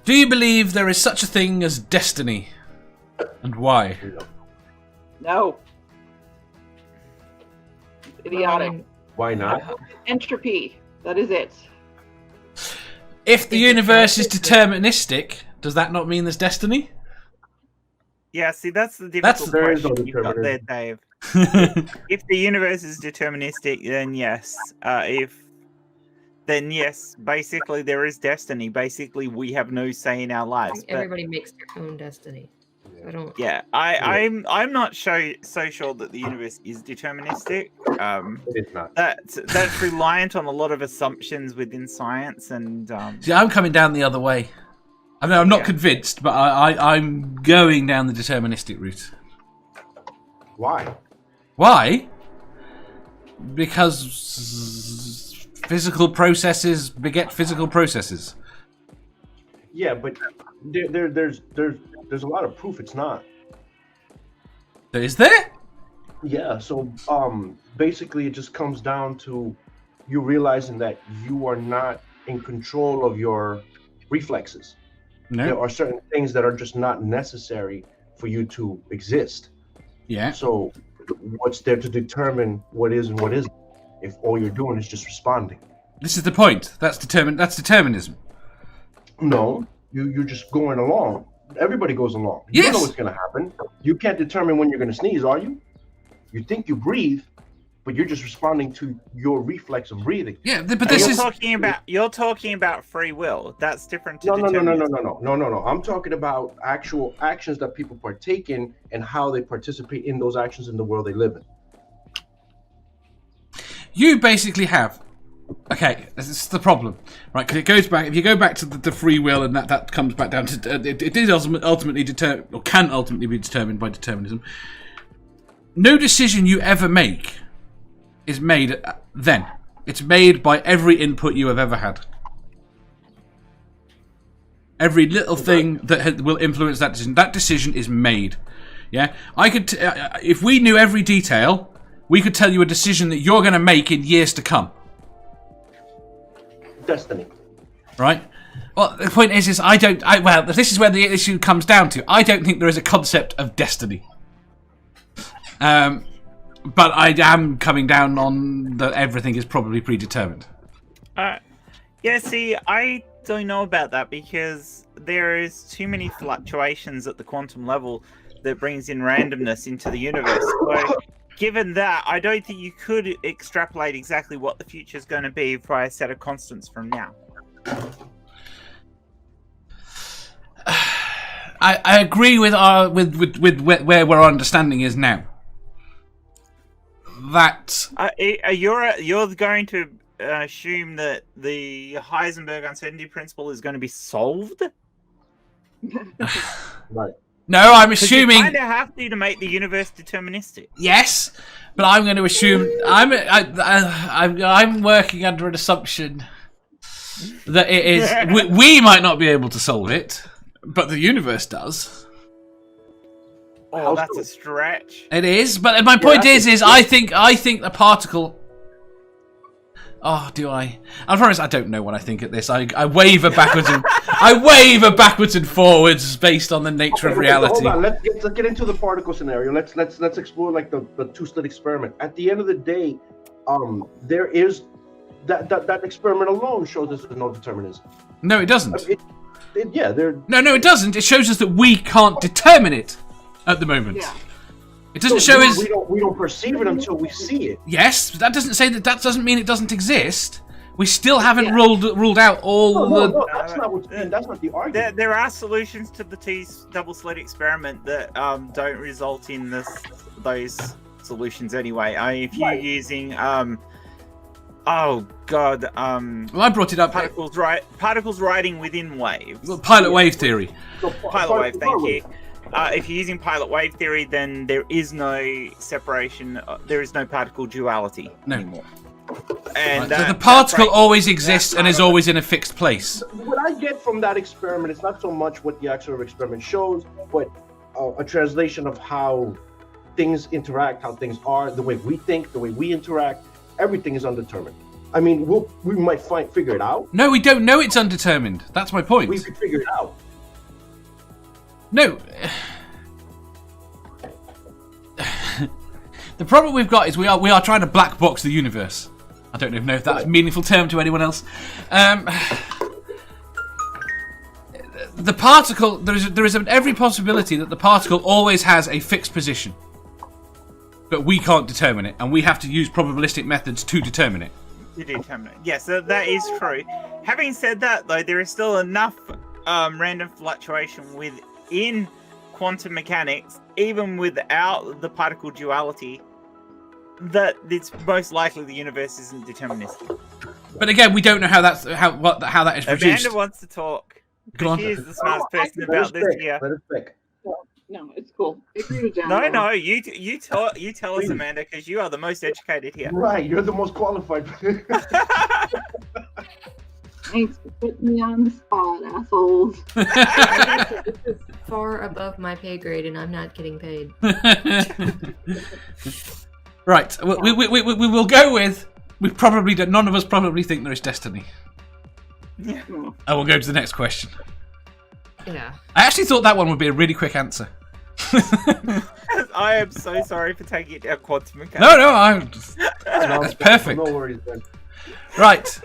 Do you believe there is such a thing as destiny? And why? No. Idiotic. Why not? Entropy. That is it. If the universe is deterministic, does that not mean there's destiny? Yeah, see, that's the difficult question you've got there, Dave. If the universe is deterministic, then yes. Then yes, basically there is destiny. Basically, we have no say in our lives. Everybody makes their own destiny. I don't. Yeah, I'm not so sure that the universe is deterministic. It is not. That's reliant on a lot of assumptions within science, and See, I'm coming down the other way. I mean, I'm not convinced, but I'm going down the deterministic route. Why? Why? Because physical processes beget physical processes. Yeah, but there's a lot of proof it's not. Is there? Yeah, so basically it just comes down to you realizing that you are not in control of your reflexes. No. There are certain things that are just not necessary for you to exist. Yeah. So what's there to determine what is and what isn't if all you're doing is just responding? This is the point. That's determinism. No, you're just going along. Everybody goes along. You Yes. don't know what's going to happen. You can't determine when you're going to sneeze, are you? You think you breathe, but you're just responding to your reflex of breathing. Yeah, but this is you're talking about free will. That's different to No. determinism. I'm talking about actual actions that people partake in and how they participate in those actions in the world they live in. you basically have. Okay, this is the problem, right? Because it goes back. If you go back to the free will, and that comes back down to it is ultimately determined, or can ultimately be determined by determinism. No decision you ever make is made then. It's made by every input you have ever had. Every little thing that will influence that decision. That decision is made. Yeah, I could. If we knew every detail, we could tell you a decision that you're going to make in years to come. Destiny. Right? Well, the point is well, this is where the issue comes down to. I don't think there is a concept of destiny. But I am coming down on that everything is probably predetermined. Yeah, see, I don't know about that because there is too many fluctuations at the quantum level that brings in randomness into the universe. So, given that, I don't think you could extrapolate exactly what the future is going to be by a set of constants from now. I agree with where our understanding is now. That you're going to assume that the Heisenberg uncertainty principle is going to be solved? Right. No, I'm assuming. You kind of have to make the universe deterministic. Yes, but I'm going to assume I'm working under an assumption that it is. We might not be able to solve it, but the universe does. Oh, that's a stretch. It is, but my point is I think the particle. Oh, do I? I promise I don't know what I think at this. I waver backwards and backwards and forwards based on the nature of reality. Hold on. Let's get into the particle scenario. Let's explore like the two-slit experiment. At the end of the day, there is that experiment alone shows us there's no determinism. No, it doesn't. No, it doesn't. It shows us that we can't determine it at the moment. Yeah. It doesn't show us. We don't perceive it until we see it. Yes, but that doesn't say that doesn't mean it doesn't exist. We still haven't ruled out all the. No, that's not the argument. There are solutions to the T double slit experiment that don't result in those solutions anyway. If you're using oh god, well, I brought it up. Particles riding within waves. Well, pilot wave theory. Pilot wave, thank you. If you're using pilot wave theory, then there is no separation. There is no particle duality anymore. And so the particle always exists and is always in a fixed place. What I get from that experiment is not so much what the actual experiment shows, but a translation of how things interact, how things are, the way we think, the way we interact. Everything is undetermined. I mean, we might figure it out. No, we don't know it's undetermined. That's my point. We could figure it out. No. The problem we've got is we are trying to black box the universe. I don't even know if that's a meaningful term to anyone else. The particle, there is every possibility that the particle always has a fixed position, but we can't determine it, and we have to use probabilistic methods to determine it. Yes, that is true. Having said that, though, there is still enough random fluctuation within quantum mechanics, even without the particle duality, that it's most likely the universe isn't deterministic. But again, we don't know how that is produced. Amanda wants to talk. Go on. She is the smartest person about this here. Let us pick. No, it's cool. I agree with Jan. No, you tell us, Amanda, because you are the most educated here. Right, you're the most qualified. Thanks for putting me on the spot, assholes. This is far above my pay grade, and I'm not getting paid. Right, we will go with. None of us probably think there is destiny. Yeah. I will go to the next question. Yeah. I actually thought that one would be a really quick answer. I am so sorry for taking it down quantum mechanics. No, that's perfect. No worries, man. Right.